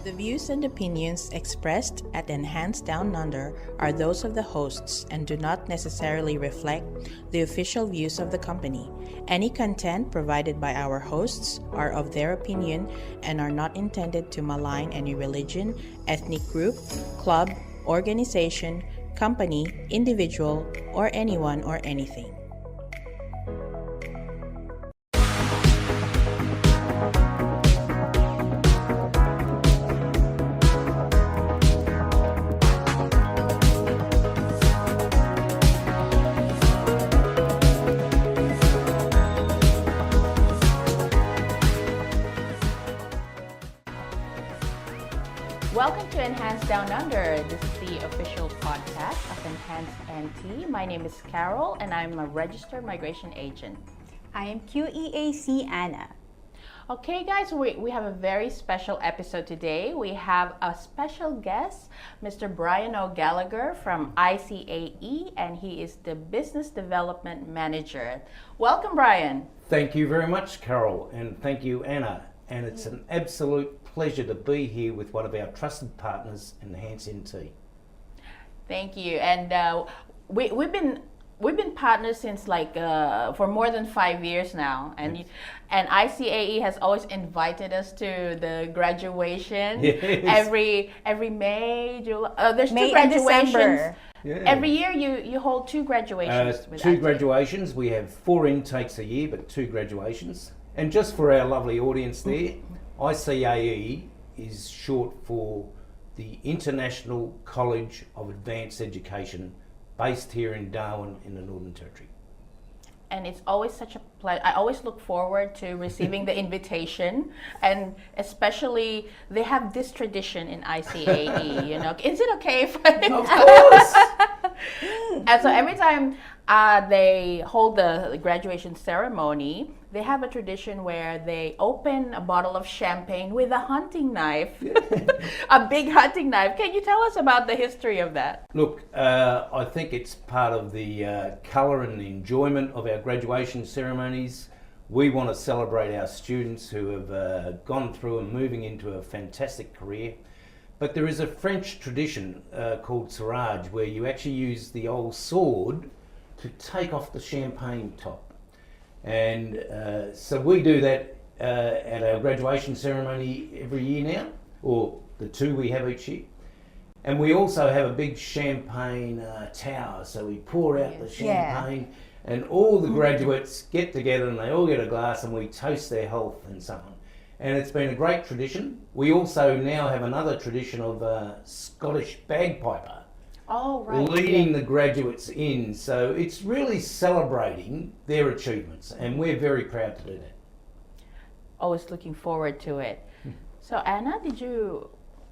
The views and opinions expressed at Enhanced Down Under are those of the hosts and do not necessarily reflect the official views of the company. Any content provided by our hosts are of their opinion and are not intended to malign any religion, ethnic group, club, organization, company, individual, or anyone or anything. Welcome to Enhanced Down Under. This is the official podcast of Enhanced NT. My name is Carol and I'm a registered migration agent. I am QEAC Anna. Okay guys, we have a very special episode today. We have a special guest, Mr. Brian O'Gallagher from ICAE, and he is the Business Development Manager. Welcome, Brian. Thank you very much, Carol, and thank you, Anna. And it's an absolute pleasure to be here with one of our trusted partners, Enhance NT. Thank you. And we've been partners since for more than 5 years now, and Yes. and ICAE has always invited us to the graduation. Yes. Every May, July. There's May two and graduations. December. Yeah. Every year you hold two graduations. With Two ICAE. graduations. We have 4 intakes a year, but 2 graduations. And just for our lovely audience there, ICAE is short for the International College of Advanced Education, based here in Darwin in the Northern Territory. And it's always such a pleasure. I always look forward to receiving the invitation, and especially they have this tradition in ICAE. You know, is it okay if Of course! And so every time they hold the graduation ceremony, they have a tradition where they open a bottle of champagne with a hunting knife, a big hunting knife. Can you tell us about the history of that? Look, I think it's part of the colour and the enjoyment of our graduation ceremonies. We want to celebrate our students who have gone through and moving into a fantastic career. But there is a French tradition called serrage, where you actually use the old sword to take off the champagne top. And so we do that at our graduation ceremony every year now, or the 2 we have each year. And we also have a big champagne tower, so we pour out the champagne and all the graduates get together and they all get a glass and we toast their health and so on. And it's been a great tradition. We also now have another tradition of a Scottish bagpiper. Oh, right. Leading the graduates in, so it's really celebrating their achievements, and we're very proud to do that. Always looking forward to it. So Anna, do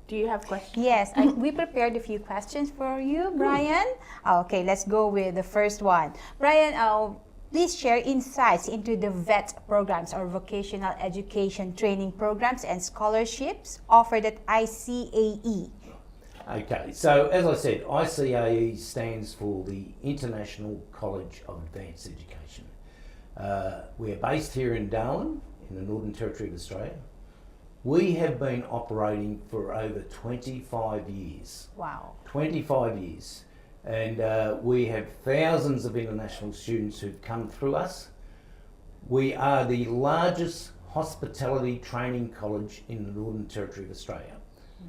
you have questions? Yes, we prepared a few questions for you, Brian. Okay, let's go with the first one. Brian, please share insights into the VET programs, or vocational education training programs and scholarships offered at ICAE. Okay, so as I said, ICAE stands for the International College of Advanced Education. We are based here in Darwin, in the Northern Territory of Australia. We have been operating for over 25 years. Wow. 25 years. And we have thousands of international students who've come through us. We are the largest hospitality training college in the Northern Territory of Australia.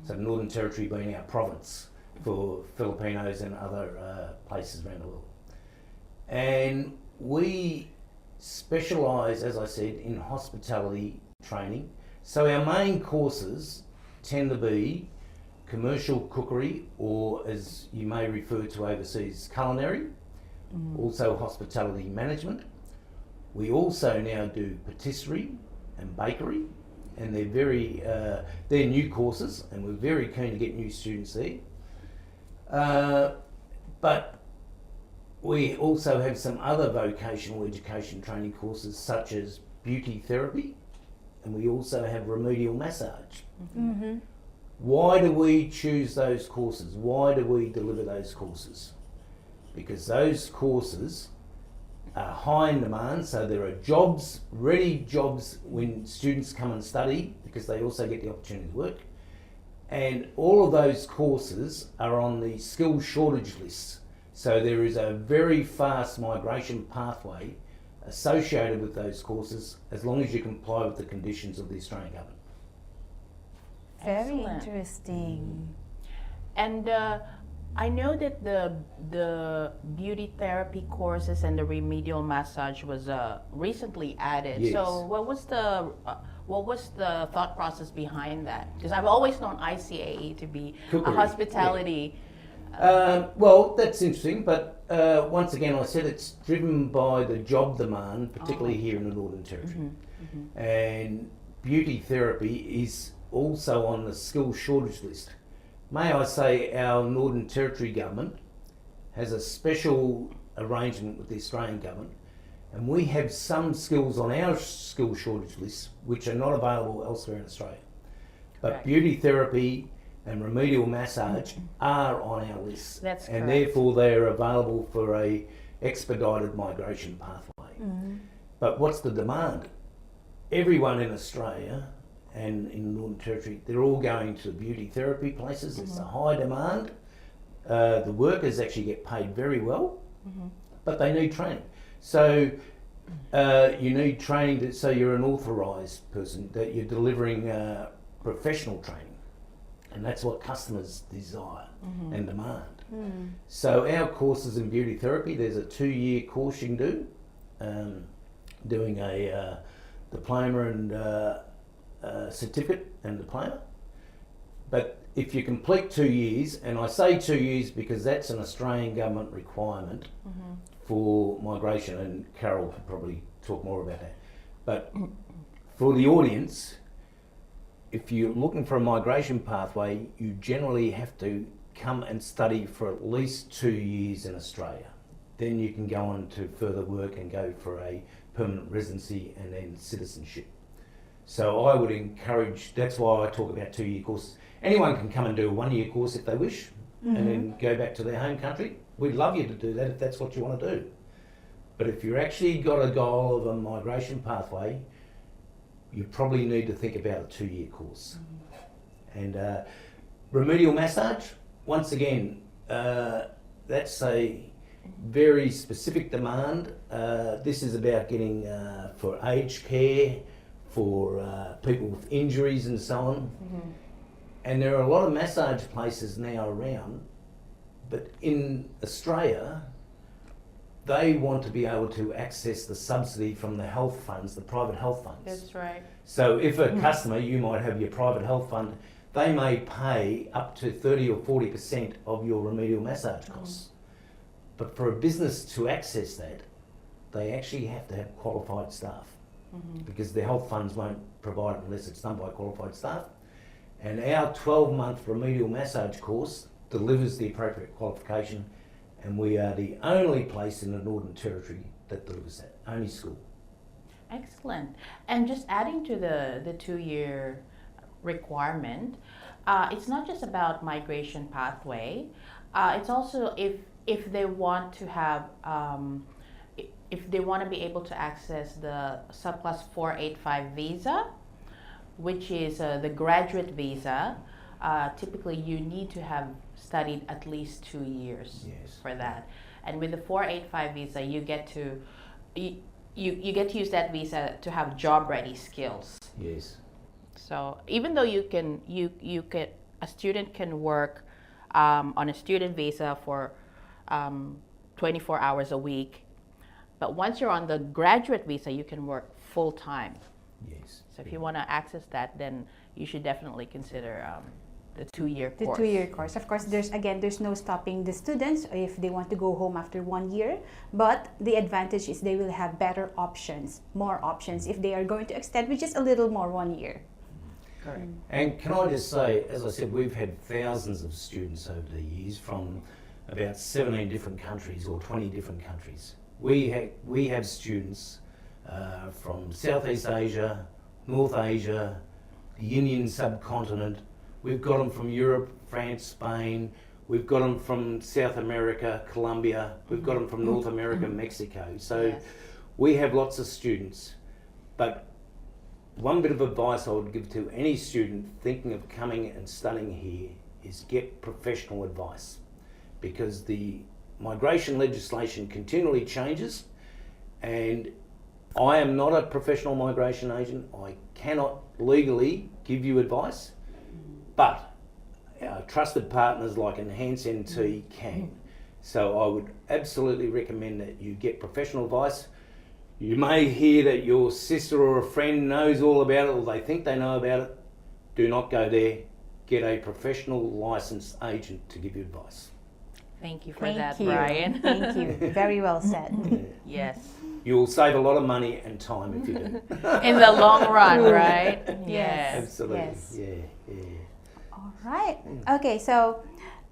So the Northern Territory being our province for Filipinos and other places around the world. And we specialise, as I said, in hospitality training. So our main courses tend to be commercial cookery, or as you may refer to overseas, culinary, also hospitality management. We also now do patisserie and bakery, and they're new courses, and we're very keen to get new students there. But we also have some other vocational education training courses, such as beauty therapy, and we also have remedial massage. Mm-hmm. Why do we choose those courses? Why do we deliver those courses? Because those courses are high in demand, so there are jobs, ready jobs when students come and study, because they also get the opportunity to work. And all of those courses are on the skills shortage list. So there is a very fast migration pathway associated with those courses as long as you comply with the conditions of the Australian government. Very Excellent. interesting. And I know that the beauty therapy courses and the remedial massage was recently added. Yes. So what was the thought process behind that? Because I've always known ICAE to be a Cookery, hospitality. Well, that's interesting, but once again, I said it's driven by the job demand, particularly here in the Northern Territory. And beauty therapy is also on the skills shortage list. May I say our Northern Territory government has a special arrangement with the Australian government, and we have some skills on our skills shortage list which are not available elsewhere in Australia. But Correct. beauty therapy and remedial massage are on our list. That's and correct. therefore they are available for a expedited migration pathway. But what's the demand? Everyone in Australia and in the Northern Territory, they're all going to beauty therapy places. It's a high demand. The workers actually get paid very well, but they need training. So you need training so you're an authorised person, that you're delivering professional training. And that's what customers desire and demand. So our courses in beauty therapy, there's a 2-year course you can do, doing a diploma and certificate and diploma. But if you complete 2 years, and I say 2 years because that's an Australian government requirement for migration, and Carol could probably talk more about that. But for the audience, if you're looking for a migration pathway, you generally have to come and study for at least 2 years in Australia. Then you can go on to further work and go for a permanent residency and then citizenship. So I would encourage, that's why I talk about 2-year courses. Anyone can come and do a 1-year course if they wish, and then go back to their home country. We'd love you to do that if that's what you want to do. But if you've actually got a goal of a migration pathway, you probably need to think about a 2-year course. And remedial massage, once again, that's a very specific demand. This is about getting for aged care, for people with injuries and so on. And there are a lot of massage places now around, but in Australia, they want to be able to access the subsidy from the health funds, the private health funds. That's right. So if a customer, you might have your private health fund, they may pay up to 30 or 40% of your remedial massage costs. But for a business to access that, they actually have to have qualified staff, because the health funds won't provide it unless it's done by qualified staff. And our 12-month remedial massage course delivers the appropriate qualification, and we are the only place in the Northern Territory that delivers that, only school. Excellent. And just adding to the 2-year requirement, it's not just about migration pathway. It's also if they want to have if they want to be able to access the subclass 485 visa, which is the graduate visa. Typically, you need to have studied at least 2 years for that. And with the 485 visa, you get to you get to use that visa to have job-ready skills. Yes. So even though you can a student can work on a student visa for 24 hours a week, but once you're on the graduate visa, you can work full time. Yes. So if you want to access that, then you should definitely consider the 2-year The course. 2-year course. Of course, there's no stopping the students if they want to go home after 1 year. But the advantage is they will have better options, more options if they are going to extend with just a little more 1 year. Correct. And can I just say, as I said, we've had thousands of students over the years from about 17 different countries or 20 different countries. We have students from Southeast Asia, North Asia, the Indian subcontinent. We've got them from Europe, France, Spain. We've got them from South America, Colombia. We've got them from North America, Mexico. So Yes. we have lots of students. But one bit of advice I would give to any student thinking of coming and studying here is get professional advice, because the migration legislation continually changes, and I am not a professional migration agent. I cannot legally give you advice, but our trusted partners like Enhance NT can. So I would absolutely recommend that you get professional advice. You may hear that your sister or a friend knows all about it, or they think they know about it. Do not go there. Get a professional licensed agent to give you advice. Thank you for Thank that, you. Brian. Thank you. Very well said. Yes. You'll save a lot of money and time if you do. In the long run, right? Yes. Absolutely. Yes. Yeah. All right. Okay, so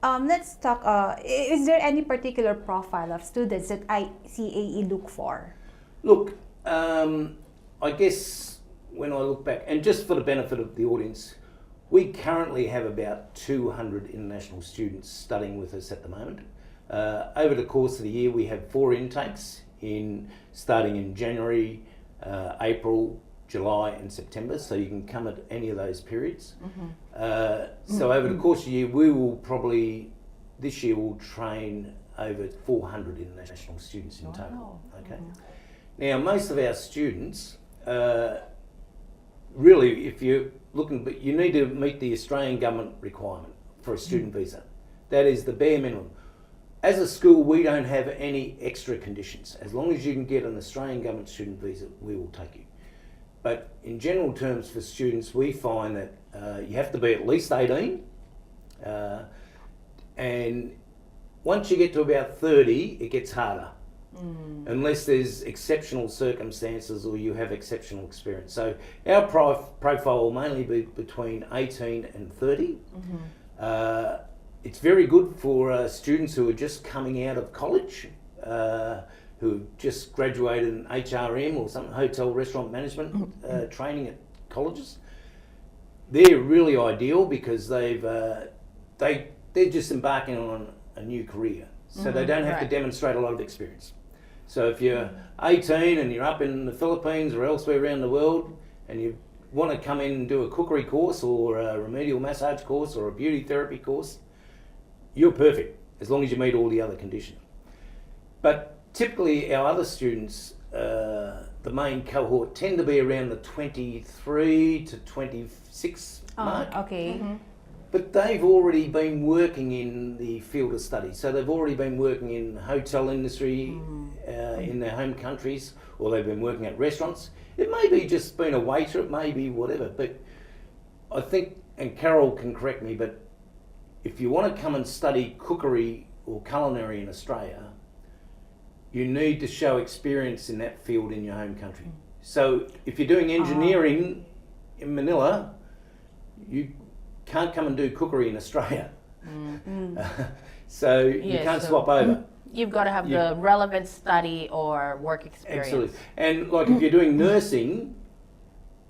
let's talk. Is there any particular profile of students that ICAE look for? Look, I guess when I look back, and just for the benefit of the audience, we currently have about 200 international students studying with us at the moment. Over the course of the year, we have 4 intakes starting in January, April, July and September, so you can come at any of those periods. So over the course of the year, we will probably, this year we'll train over 400 international students in total. Okay. Now, most of our students, really, if you're looking, but you need to meet the Australian government requirement for a student visa. That is the bare minimum. As a school, we don't have any extra conditions. As long as you can get an Australian government student visa, we will take you. But in general terms for students, we find that you have to be at least 18. And once you get to about 30, it gets harder. Unless there's exceptional circumstances or you have exceptional experience. So our profile will mainly be between 18 and 30. It's very good for students who are just coming out of college, who have just graduated in HRM or some hotel restaurant management training at colleges. They're really ideal because they're just embarking on a new career, so they don't have to demonstrate a lot of experience. So if you're 18 and you're up in the Philippines or elsewhere around the world and you want to come in and do a cookery course or a remedial massage course or a beauty therapy course, you're perfect as long as you meet all the other conditions. But typically our other students, the main cohort, tend to be around the 23 to 26 mark. Okay. But they've already been working in the field of study. So they've already been working in the hotel industry in their home countries, or they've been working at restaurants. It may be just being a waiter, it may be whatever. But I think, and Carol can correct me, but if you want to come and study cookery or culinary in Australia, you need to show experience in that field in your home country. So if you're doing engineering in Manila, you can't come and do cookery in Australia. So you can't swap over. You've got to have the relevant study or work experience. Absolutely. And like if you're doing nursing,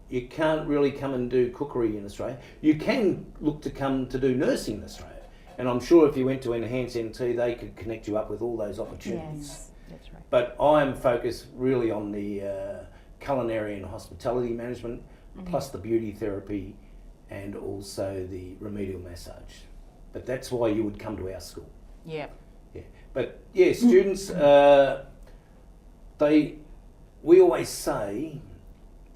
you can't really come and do cookery in Australia. You can look to come to do nursing in Australia. And I'm sure if you went to Enhance NT, they could connect you up with all those opportunities. Yes, that's right. But I'm focused really on the culinary and hospitality management, plus the beauty therapy and also the remedial massage. But that's why you would come to our school. Yeah. Yeah. But yeah, students, we always say,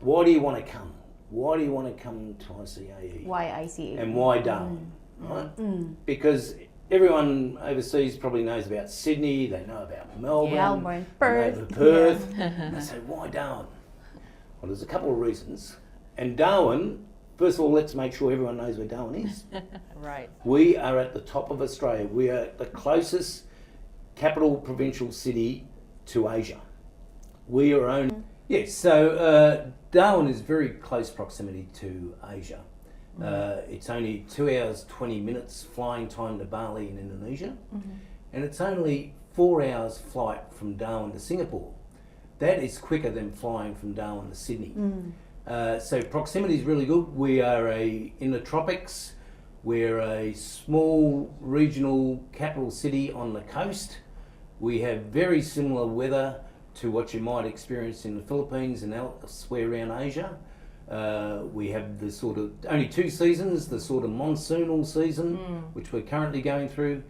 why do you want to come? Why do you want to come to ICAE? Why ICAE? And why Darwin? Right? Because everyone overseas probably knows about Sydney, they know about Melbourne, Perth. They know Perth. And they say, why Darwin? Well, there's a couple of reasons. And Darwin, first of all, let's make sure everyone knows where Darwin is. Right. We are at the top of Australia. We are the closest capital provincial city to Asia. We are owned. Yes, so Darwin is very close proximity to Asia. It's only 2 hours 20 minutes flying time to Bali in Indonesia, and it's only 4 hours flight from Darwin to Singapore. That is quicker than flying from Darwin to Sydney. So proximity is really good. We are in the tropics. We're a small regional capital city on the coast. We have very similar weather to what you might experience in the Philippines and elsewhere around Asia. We have the sort of only 2 seasons, the sort of monsoonal season, which we're currently going through,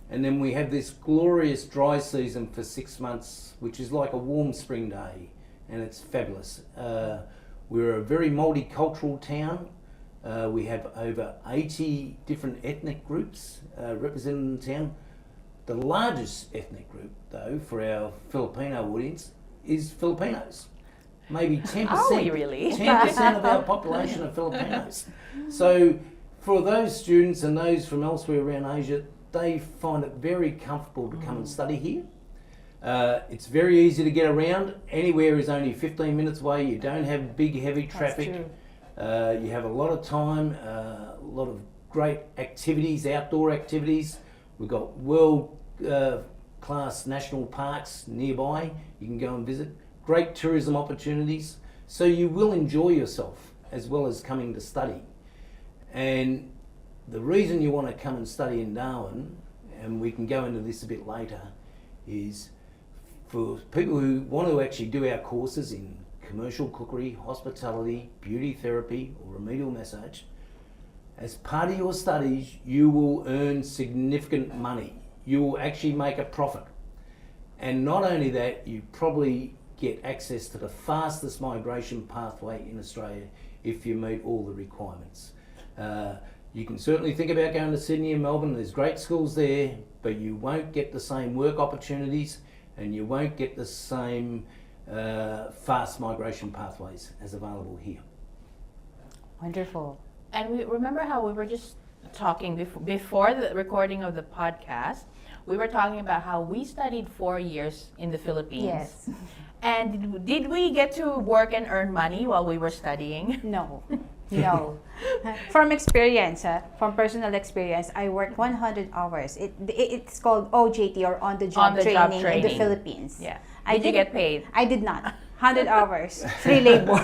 and then we have this glorious dry season for 6 months, which is like a warm spring day, and it's fabulous. We're a very multicultural town. We have over 80 different ethnic groups represented in the town. The largest ethnic group, though, for our Filipino audience is Filipinos. Maybe 10%. Are we really? 10% of our population are Filipinos. So for those students and those from elsewhere around Asia, they find it very comfortable to come and study here. It's very easy to get around. Anywhere is only 15 minutes away. You don't have big, heavy traffic. You have a lot of time, a lot of great activities, outdoor activities. We've got world-class national parks nearby. You can go and visit. Great tourism opportunities. So you will enjoy yourself as well as coming to study. And the reason you want to come and study in Darwin, and we can go into this a bit later, is for people who want to actually do our courses in commercial cookery, hospitality, beauty therapy, or remedial massage. As part of your studies, you will earn significant money. You will actually make a profit. And not only that, you probably get access to the fastest migration pathway in Australia if you meet all the requirements. You can certainly think about going to Sydney and Melbourne. There's great schools there, but you won't get the same work opportunities and you won't get the same fast migration pathways as available here. Wonderful. And we remember how we were just talking before the recording of the podcast. We were talking about how we studied 4 years in the Philippines. Yes. And did we get to work and earn money while we were studying? No. No. From experience, from personal experience, I worked 100 hours. It's called OJT, or on-the-job training, in the Philippines. Yeah. Did you get paid? I did not. 100 hours, free labor.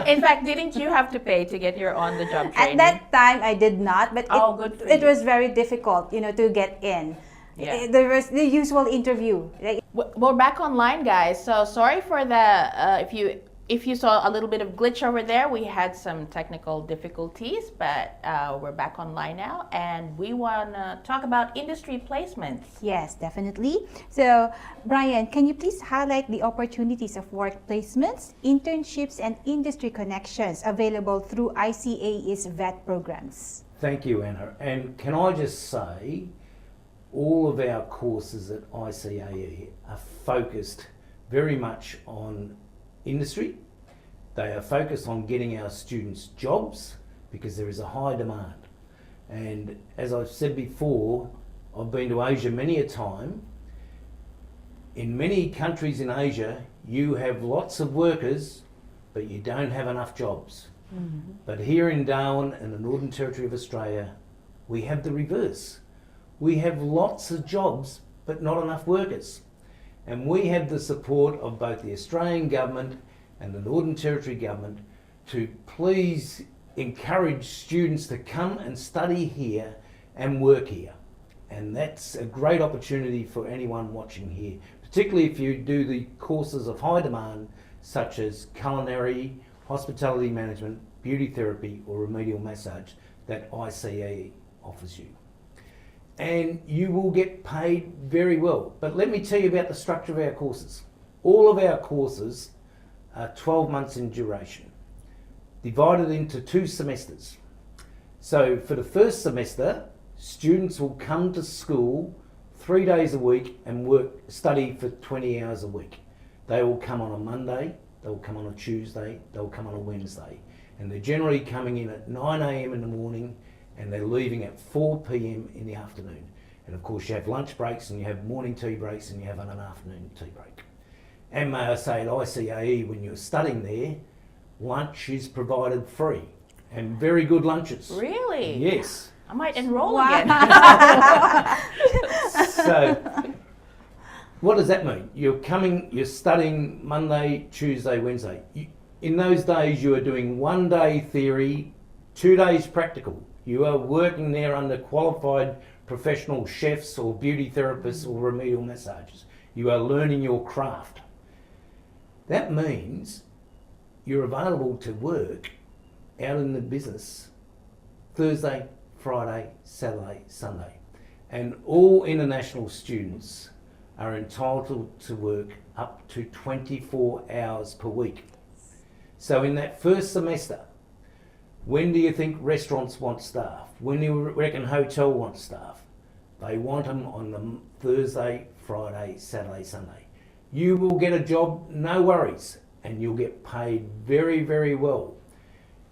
In fact, didn't you have to pay to get your on-the-job At training? that time, I did not, but good for it you. was very difficult, to get in. Yeah. There was the usual interview. We're back online, guys. So sorry for the if you saw a little bit of glitch over there. We had some technical difficulties, but we're back online now, and we want to talk about industry placements. Yes, definitely. So, Brian, can you please highlight the opportunities of work placements, internships, and industry connections available through ICAE's VET programs? Thank you, Anna. And can I just say, all of our courses at ICAE are focused very much on industry. They are focused on getting our students jobs because there is a high demand. And as I've said before, I've been to Asia many a time. In many countries in Asia, you have lots of workers, but you don't have enough jobs. Mm-hmm. But here in Darwin and the Northern Territory of Australia, we have the reverse. We have lots of jobs, but not enough workers. And we have the support of both the Australian government and the Northern Territory government to please encourage students to come and study here and work here. And that's a great opportunity for anyone watching here, particularly if you do the courses of high demand, such as culinary, hospitality management, beauty therapy, or remedial massage that ICAE offers you. And you will get paid very well. But let me tell you about the structure of our courses. All of our courses are 12 months in duration, divided into 2 semesters. So for the first semester, students will come to school 3 days a week and study for 20 hours a week. They will come on a Monday, they will come on a Tuesday, they will come on a Wednesday. And they're generally coming in at 9 a.m. in the morning and they're leaving at 4 p.m. in the afternoon. And of course you have lunch breaks and you have morning tea breaks and you have an afternoon tea break. And may I say at ICAE, when you're studying there, lunch is provided free, and very good lunches. Really? Yes. I might enroll again. So, what does that mean? You're studying Monday, Tuesday, Wednesday. In those days, you are doing 1 day theory, 2 days practical. You are working there under qualified professional chefs or beauty therapists or remedial massagers. You are learning your craft. That means you're available to work out in the business Thursday, Friday, Saturday, Sunday. And all international students are entitled to work up to 24 hours per week. So in that first semester, when do you think restaurants want staff? When do you reckon hotel wants staff? They want them on the Thursday, Friday, Saturday, Sunday. You will get a job, no worries, and you'll get paid very, very well.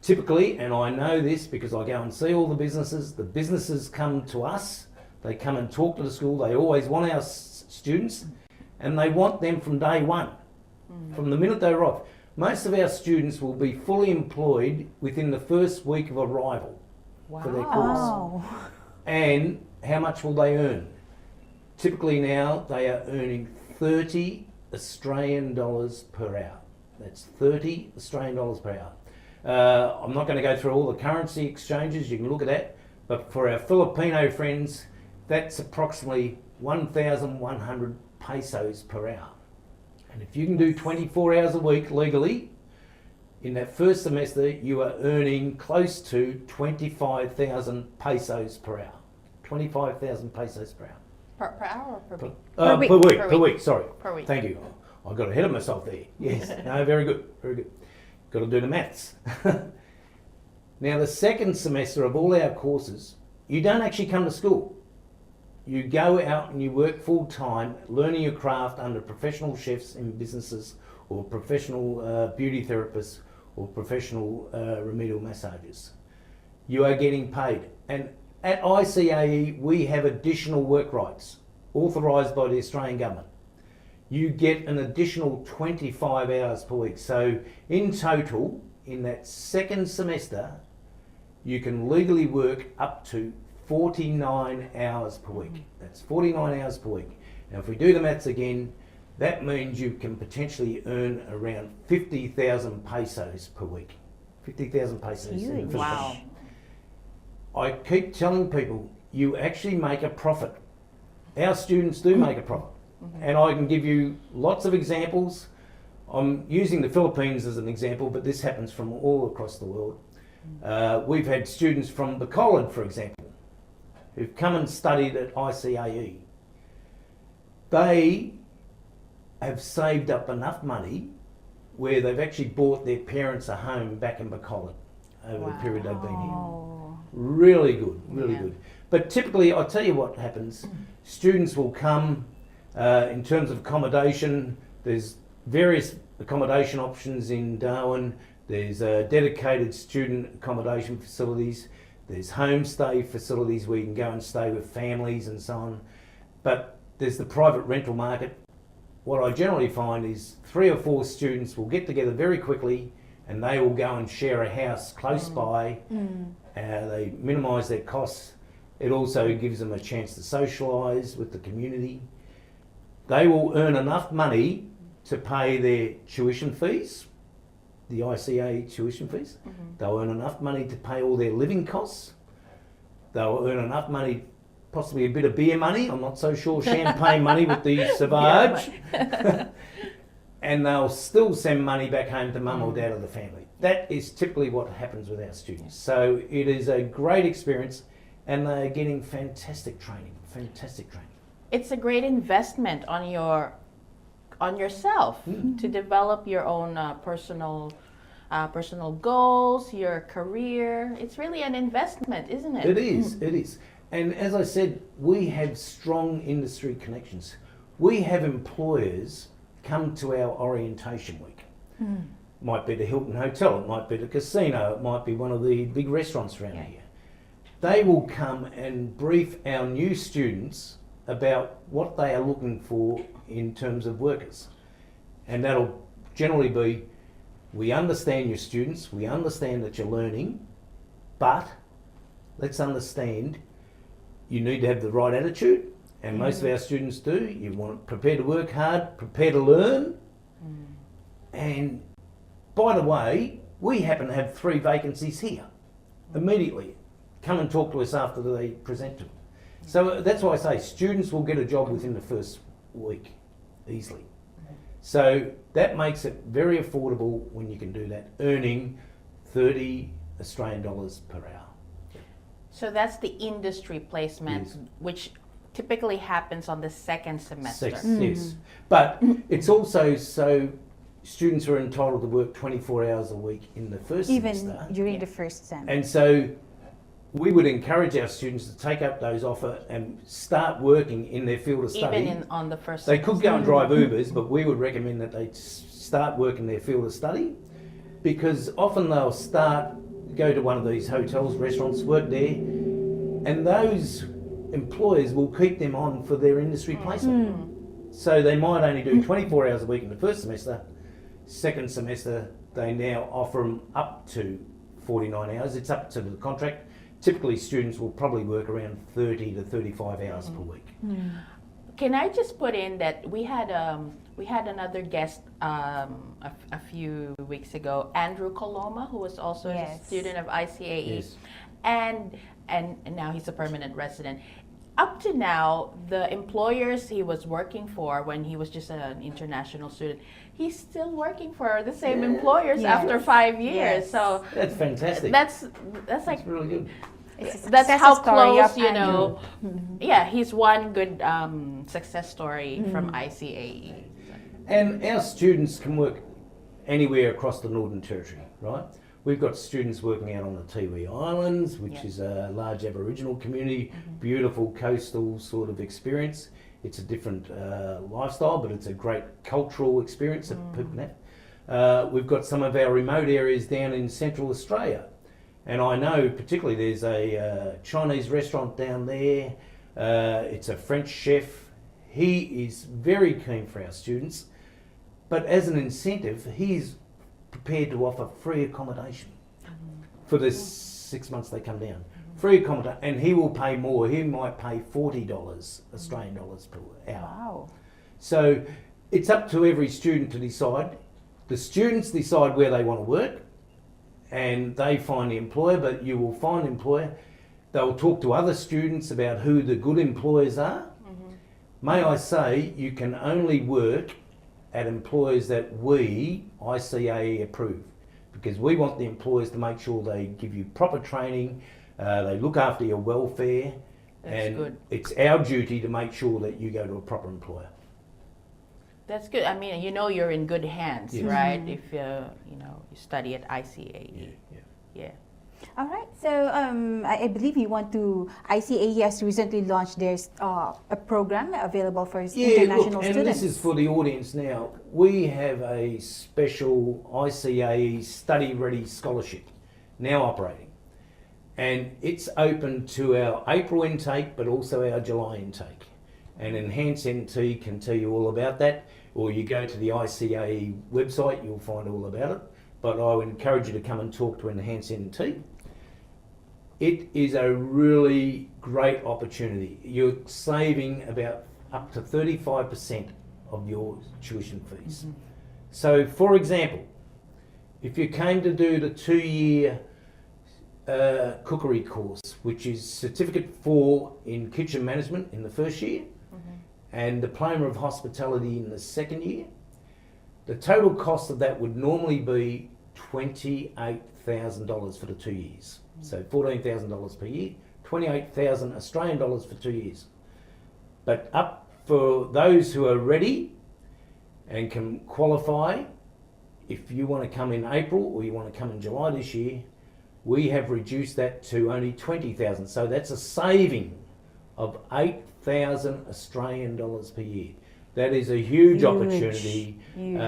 Typically, and I know this because I go and see all the businesses come to us, they come and talk to the school, they always want our students, and they want them from day one, from the minute they arrive. Most of our students will be fully employed within the first week of arrival for their course. And how much will they earn? Typically now they are earning 30 Australian dollars per hour. That's 30 Australian dollars per hour. I'm not going to go through all the currency exchanges, you can look at that, but for our Filipino friends, that's approximately 1,100 pesos per hour. And if you can do 24 hours a week legally, in that first semester you are earning close to 25,000 pesos per hour. 25,000 pesos per hour. Per hour or per week? Per week, sorry. Per week. Thank you. I got ahead of myself there. Yes, no, very good, very good. Got to do the maths. Now the second semester of all our courses, you don't actually come to school. You go out and you work full time, learning your craft under professional chefs in businesses or professional beauty therapists or professional remedial massagers. You are getting paid. And at ICAE, we have additional work rights authorised by the Australian government. You get an additional 25 hours per week. So in total, in that second semester, you can legally work up to 49 hours per week. That's 49 hours per week. Now if we do the maths again, that means you can potentially earn around 50,000 pesos per week. 50,000 pesos. Huge. Wow. I keep telling people, you actually make a profit. Our students do make a profit. And I can give you lots of examples. I'm using the Philippines as an example, but this happens from all across the world. We've had students from the college, for example, who've come and studied at ICAE. They have saved up enough money where they've actually bought their parents a home back in Bacolod over the period they've been here. Really good, really good. But typically, I'll tell you what happens. Students will come in terms of accommodation. There's various accommodation options in Darwin. There's dedicated student accommodation facilities. There's homestay facilities where you can go and stay with families and so on. But there's the private rental market. What I generally find is 3 or 4 students will get together very quickly and they will go and share a house close by. They minimise their costs. It also gives them a chance to socialise with the community. They will earn enough money to pay their tuition fees, the ICAE tuition fees. They'll earn enough money to pay all their living costs. They'll earn enough money, possibly a bit of beer money, I'm not so sure, champagne money with the Sauvage. And they'll still send money back home to mum or dad or the family. That is typically what happens with our students. So it is a great experience and they're getting fantastic training, fantastic training. It's a great investment on yourself to develop your own personal goals, your career. It's really an investment, isn't it? It is, it is. And as I said, we have strong industry connections. We have employers come to our orientation week. Might be the Hilton Hotel, it might be the casino, it might be one of the big restaurants around here. They will come and brief our new students about what they are looking for in terms of workers. And that'll generally be, we understand your students, we understand that you're learning, but let's understand you need to have the right attitude, and most of our students do. You want to prepare to work hard, prepare to learn. And by the way, we happen to have 3 vacancies here immediately. Come and talk to us after they present to them. So that's why I say students will get a job within the first week easily. So that makes it very affordable when you can do that, earning 30 Australian dollars per hour. So that's the industry placement, Yes. which typically happens on the second semester. Yes. But it's also so students are entitled to work 24 hours a week in the first Even semester. during the first sem. And so we would encourage our students to take up those offers and start working in their field of study. Even on the first They could go and drive Ubers, but we would recommend that they start working their field of study, because often they'll go to one of these hotels, restaurants, work there, and those employers will keep them on for their industry placement. So they might only do 24 hours a week in the first semester. Second semester, they now offer them up to 49 hours. It's up to the contract. Typically, students will probably work around 30 to 35 hours per week. Can I just put in that we had another guest a few weeks ago, Andrew Coloma, who was also a student of ICAE, Yes. and now he's a permanent resident. Up to now, the employers he was working for when he was just an international student, he's still working for the same employers after 5 years. Yes. So That's fantastic. that's like That's really good. It's a that's success how story close, of you Andrew. know. Yeah, he's one good success story from ICAE. And our students can work anywhere across the Northern Territory, right? We've got students working out on the Tiwi Islands, which is a large Aboriginal community, beautiful coastal sort of experience. It's a different lifestyle, but it's a great cultural experience that people have. We've got some of our remote areas down in Central Australia. And I know particularly there's a Chinese restaurant down there. It's a French chef. He is very keen for our students. But as an incentive, he's prepared to offer free accommodation for the 6 months they come down. Free accommodation, and he will pay more. He might pay $40 Australian dollars per hour. Wow. So it's up to every student to decide. The students decide where they want to work, and they find the employer, but you will find the employer. They'll talk to other students about who the good employers are. May I say, you can only work at employers that we, ICAE, approve, because we want the employers to make sure they give you proper training, they look after your welfare, and good. it's our duty to make sure that you go to a proper employer. That's good. I mean, you know you're in good hands, Yes. right? If you study at ICAE. Yeah. All right. So I believe you want to. ICAE has recently launched their a program available for international and students. this is for the audience now. We have a special ICAE Study Ready Scholarship now operating, and it's open to our April intake, but also our July intake. And Enhance NT can tell you all about that, or you go to the ICAE website, you'll find all about it. But I would encourage you to come and talk to Enhance NT. It is a really great opportunity. You're saving about up to 35% of your tuition fees. So, for example, if you came to do the 2-year cookery course, which is Certificate 4 in Kitchen Management in the first year, and Diploma of Hospitality in the second year, the total cost of that would normally be $28,000 for the 2 years. So $14,000 per year, 28,000 Australian dollars for 2 years. But up for those who are ready and can qualify, if you want to come in April or you want to come in July this year, we have reduced that to only 20,000. So that's a saving of 8,000 Australian dollars per year. That is a huge opportunity. Huge.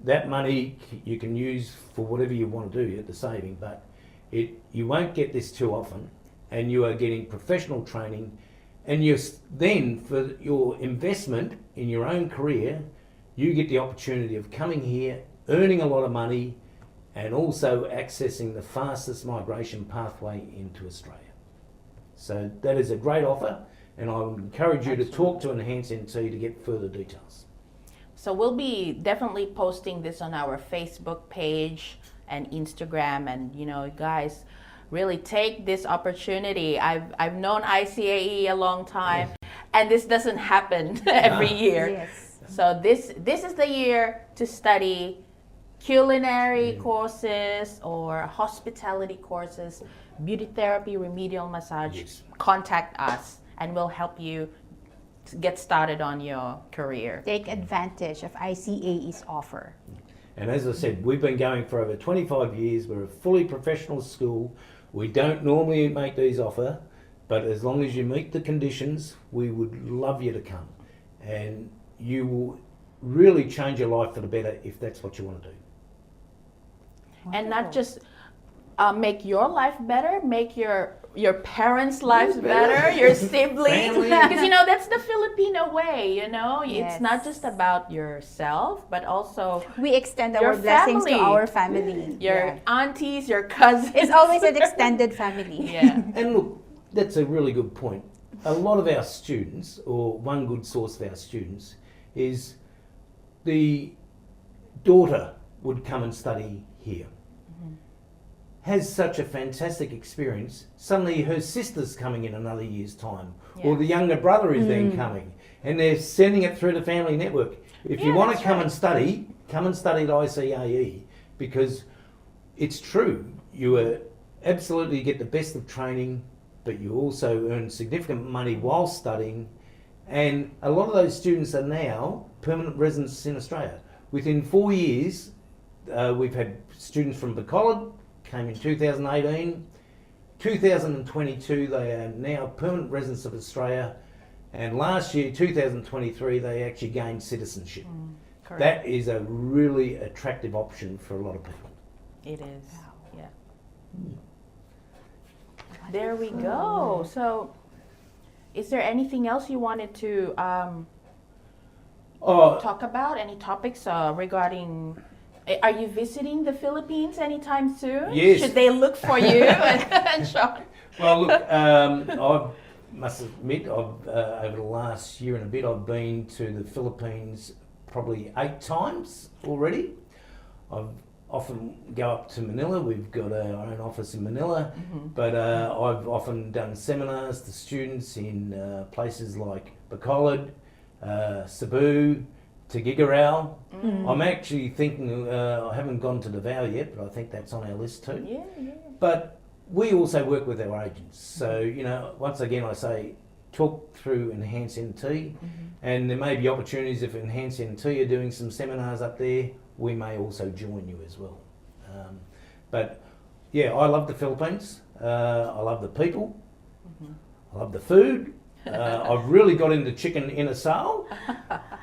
That money you can use for whatever you want to do at the saving, but you won't get this too often, and you are getting professional training, and then for your investment in your own career, you get the opportunity of coming here, earning a lot of money, and also accessing the fastest migration pathway into Australia. So that is a great offer, and I would encourage you to talk to Enhance NT to get further details. So we'll be definitely posting this on our Facebook page and Instagram, and guys, really take this opportunity. I've known ICAE a long time, and this doesn't happen every year. Yes. So this is the year to study culinary courses or hospitality courses, beauty therapy, remedial massage, Yes. contact us and we'll help you to get started on your career. Take advantage of ICAE's offer. And as I said, we've been going for over 25 years. We're a fully professional school. We don't normally make these offer, but as long as you meet the conditions, we would love you to come. And you will really change your life for the better if that's what you want to do. And not just make your life better, make your parents' lives better, your siblings. Family. Because, you know, that's the Filipino way, you know. Yes. It's not just about yourself, but also We extend Your our blessings to family. our family. your aunties, your cousins. It's always an extended family. Yeah. And look, that's a really good point. A lot of our students, or one good source of our students, is the daughter would come and study here. Has such a fantastic experience. Suddenly her sister's coming in another year's time, or Yeah. the younger brother is then coming, and they're sending it through the family network. If you Yeah, want to that's come right. and study, come and study at ICAE, because it's true. You absolutely get the best of training, but you also earn significant money while studying. And a lot of those students are now permanent residents in Australia. Within 4 years, we've had students from Bacolod, came in 2018. 2022, they are now permanent residents of Australia. And last year, 2023, they actually gained citizenship. Correct. That is a really attractive option for a lot of people. It is. Yeah. There we go. So, is there anything else you wanted to Oh, talk about? Any topics regarding? Are you visiting the Philippines anytime soon? Yes. Should they look for you and shop? well, look, I must admit, over the last year and a bit, I've been to the Philippines probably 8 times already. I've often go up to Manila. We've got our own office in Manila, but I've often done seminars to students in places like Bacolod, Cebu, Tugigarao. I'm actually thinking, I haven't gone to Davao yet, but I think that's on our list too. Yeah, yeah. But we also work with our agents. So, you know, once again, I say talk through Enhance NT, and there may be opportunities if Enhance NT are doing some seminars up there, we may also join you as well. But yeah, I love the Philippines. I love the people. I love the food. I've really got into chicken inasal.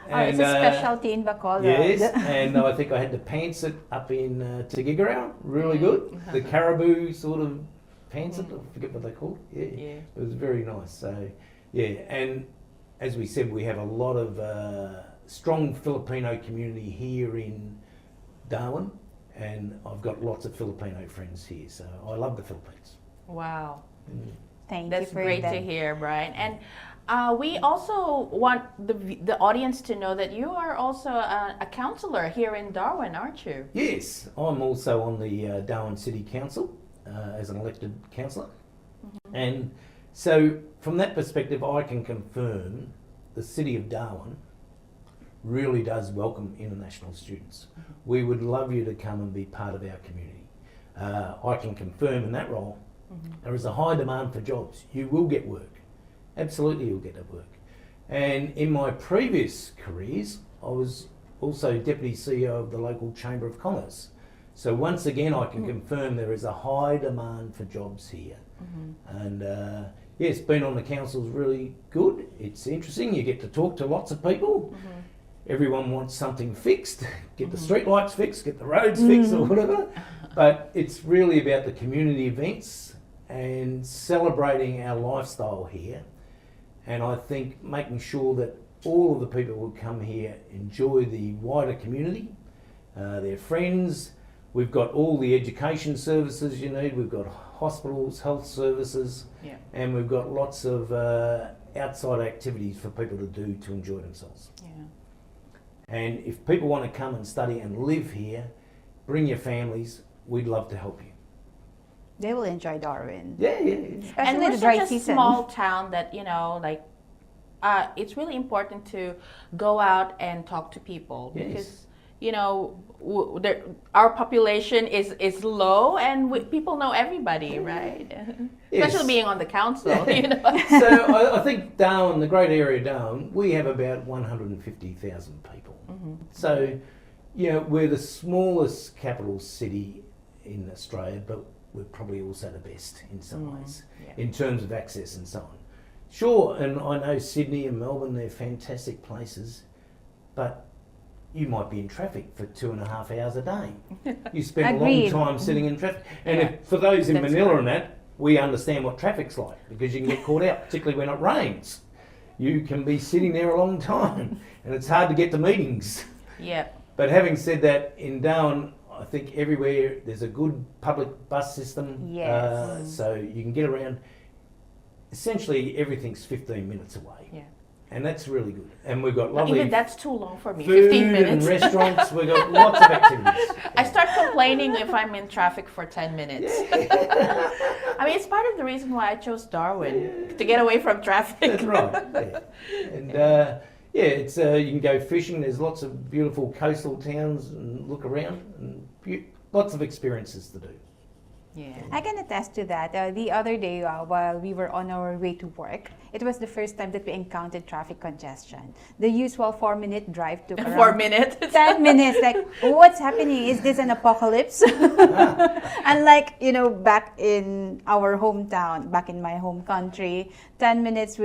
It's a specialty in Bacolod. Yes, and I think I had the pancit up in Tugigarao, really good. The caribou sort of pancit, I forget what they called. Yeah, Yeah. it was very nice. So, yeah, and as we said, we have a lot of strong Filipino community here in Darwin, and I've got lots of Filipino friends here, so I love the Philippines. Wow. Thank That's you for great that. to hear, Brian. And we also want the audience to know that you are also a counselor here in Darwin, aren't you? Yes, I'm also on the Darwin City Council as an elected councillor. And so from that perspective, I can confirm the City of Darwin really does welcome international students. We would love you to come and be part of our community. I can confirm in that role, there is a high demand for jobs. You will get work. Absolutely you'll get that work. And in my previous careers, I was also Deputy CEO of the local Chamber of Commerce. So once again, I can confirm there is a high demand for jobs here. And yes, being on the council is really good. It's interesting. You get to talk to lots of people. Everyone wants something fixed. Get the street lights fixed, get the roads fixed or whatever. But it's really about the community events and celebrating our lifestyle here. And I think making sure that all of the people who come here enjoy the wider community, their friends. We've got all the education services you need. We've got hospitals, health services, and we've got lots of outside activities for people to do to enjoy themselves. Yeah. And if people want to come and study and live here, bring your families. We'd love to help you. They will enjoy Darwin. Yeah. And Especially we're the dry such a season. small town that, you know, like, it's really important to go out and talk to people Yes. because, you know, our population is low, and people know everybody, right? Yes. Especially being on the council, you know. So I think Darwin, the great area of Darwin, we have about 150,000 people. So, you know, we're the smallest capital city in Australia, but we're probably also the best in some ways, in terms of access and so on. Sure, and I know Sydney and Melbourne, they're fantastic places, but you might be in traffic for 2.5 hours a day. You spend a long time sitting in traffic. And if, for those in Manila and that, we understand what traffic's like, because you can get caught out, particularly when it rains. You can be sitting there a long time, and it's hard to get to meetings. Yeah. But having said that, in Darwin, I think everywhere there's a good public bus system. Yes. So you can get around. Essentially, everything's 15 minutes away. Yeah. And that's really good. And we've got lovely Even that's too long for me. food 15 minutes. and restaurants. We've got lots of activities. I start complaining if I'm in traffic for 10 minutes. I mean, it's part of the reason why I chose Darwin, to get away from traffic. That's right. Yeah. And it's you can go fishing. There's lots of beautiful coastal towns and look around, and lots of experiences to do. Yeah. I can attest to that. The other day, while we were on our way to work, it was the first time that we encountered traffic congestion. The usual 4-minute drive took around 4 minutes. 10 minutes. Like, what's happening? Is this an apocalypse? Unlike, you know, back in our hometown, back in my home country, 10 minutes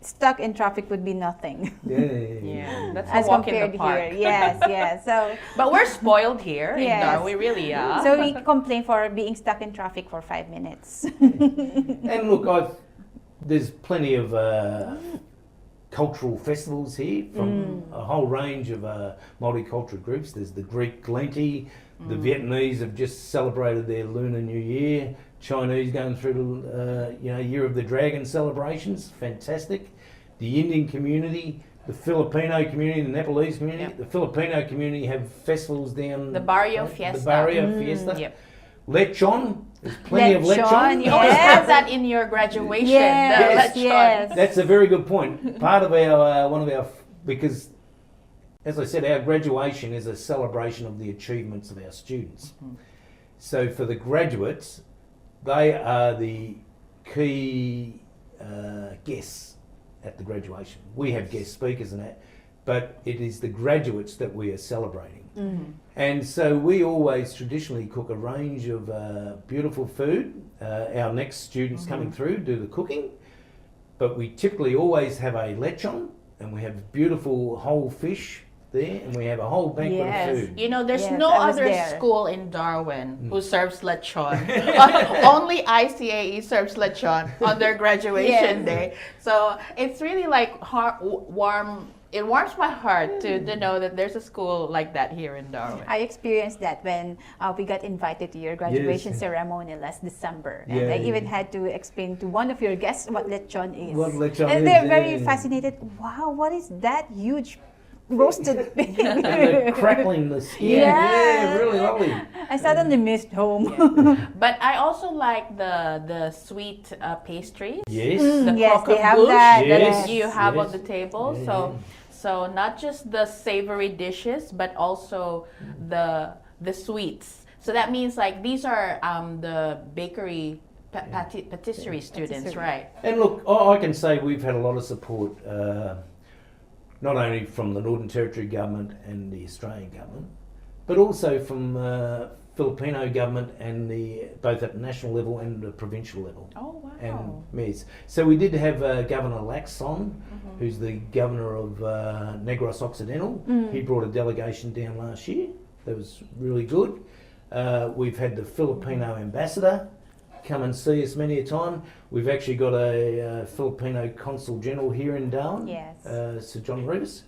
stuck in traffic would be nothing. Yeah, that's a As walk in compared the park. here. Yes. So, But we're spoiled here in Yes. Darwin. We really are. so we complain for being stuck in traffic for 5 minutes. And look, there's plenty of cultural festivals here from a whole range of multicultural groups. There's the Greek Lenti, the Vietnamese have just celebrated their Lunar New Year. Chinese going through the Year of the Dragon celebrations, fantastic. The Indian community, the Filipino community, the Nepalese community. Yep. The Filipino community have festivals down. The Barrio Fiesta. The Barrio Fiesta. Yep. Lechon, there's plenty of Lechon, lechon. You always Yes. have that in your graduation. Yes, the lechon. yes. That's a very good point. Part of our because as I said, our graduation is a celebration of the achievements of our students. So for the graduates, they are the key guests at the graduation. We have guest speakers and that, but it is the graduates that we are celebrating. And so we always traditionally cook a range of beautiful food. Our next students coming through do the cooking, but we typically always have a lechon, and we have beautiful whole fish there, and we have a whole banquet Yes. of food. You know, there's Yes, no I was other there. school in Darwin who serves lechon. Only ICAE serves lechon on their graduation Yes. day. So it's really like warm. It warms my heart to know that there's a school like that here in Darwin. I experienced that when we got invited to your graduation Yes. ceremony last December. Yeah, And I yeah. even had to explain to one of your guests what lechon is. What lechon and is, they're very yeah. fascinated. Wow, what is that huge roasted pig? And the crackling the skin. Yes. Yeah, really lovely. I suddenly missed home. But I also like the sweet pastries. Yes. The Yes, they have croquembouche that. Yes. that you have on Yes. the table. Yeah, So not just the savory dishes, but also the sweets. So that means like these are the bakery patisserie students, Patisserie. right? And look, I can say we've had a lot of support, not only from the Northern Territory government and the Australian government, but also from Filipino government and both at the national level and the provincial level. Oh wow! And mayors. So we did have Governor Lax on, who's the governor of Negros Occidental. He brought a delegation down last year. That was really good. We've had the Filipino ambassador come and see us many a time. We've actually got a Filipino consul general here in Darwin, Yes. Sir John Rivas.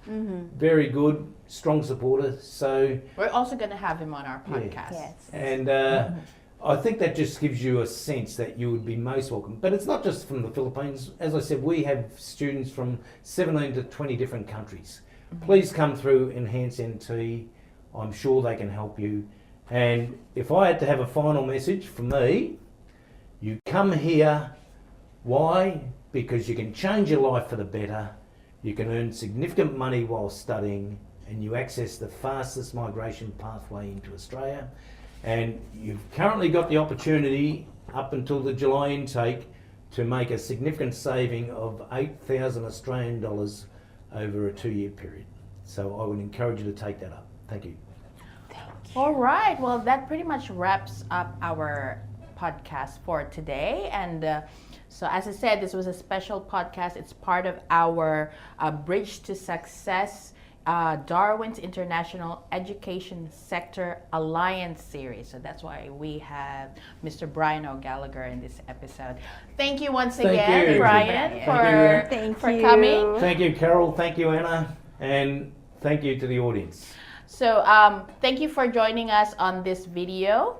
Very good, strong supporter. So We're also going to have him on our Yeah. podcast. Yes. and I think that just gives you a sense that you would be most welcome. But it's not just from the Philippines. As I said, we have students from 17 to 20 different countries. Please come through Enhance NT. I'm sure they can help you. And if I had to have a final message for me, you come here. Why? Because you can change your life for the better. You can earn significant money while studying, and you access the fastest migration pathway into Australia. And you've currently got the opportunity up until the July intake to make a significant saving of 8,000 Australian dollars over a 2-year period. So I would encourage you to take that up. Thank you. All right. Well, that pretty much wraps up our podcast for today. And so, as I said, this was a special podcast. It's part of our Bridge to Success Darwin's International Education Sector Alliance series. So that's why we have Mr. Brian O'Gallagher in this episode. Thank you once again, you. Brian, Thank for coming. Thank you, Carol. Thank you, Anna. And thank you to the audience. So thank you for joining us on this video.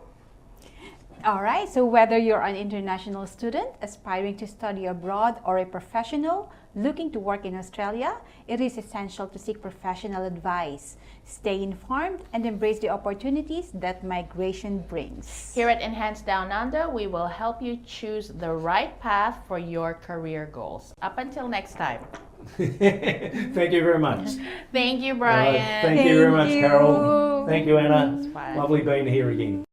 All right, so whether you're an international student aspiring to study abroad or a professional looking to work in Australia, it is essential to seek professional advice. Stay informed and embrace the opportunities that migration brings. Here at Enhanced Down Under, we will help you choose the right path for your career goals. Up until next time. Thank you very much. Thank you, Brian. Thank you very much, you. Carol. Thank you, Anna. It's fine. Lovely being here again.